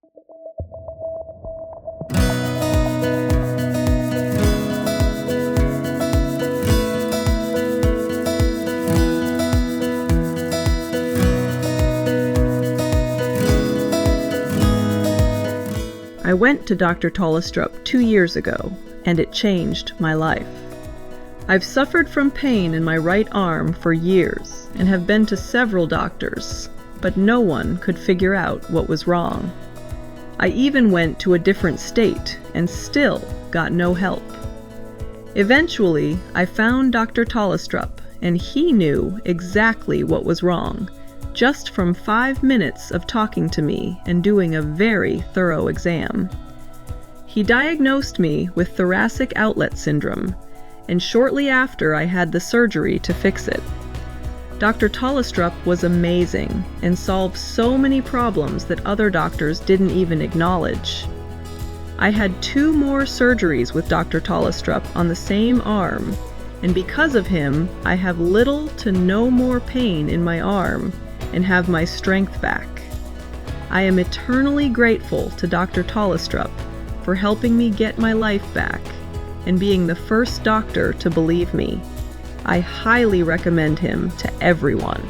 I went to Dr. Tollestrup 2 years ago, and it changed my life. I've suffered from pain in my right arm for years and have been to several doctors, but no one could figure out what was wrong. I even went to a different state and still got no help. Eventually, I found Dr. Tollestrup, and he knew exactly what was wrong, just from 5 minutes of talking to me and doing a very thorough exam. He diagnosed me with Thoracic Outlet Syndrome, and shortly after I had the surgery to fix it. Dr. Tollestrup was amazing and solved so many problems that other doctors didn't even acknowledge. I had 2 more surgeries with Dr. Tollestrup on the same arm, and because of him, I have little to no more pain in my arm and have my strength back. I am eternally grateful to Dr. Tollestrup for helping me get my life back and being the first doctor to believe me. I highly recommend him to everyone.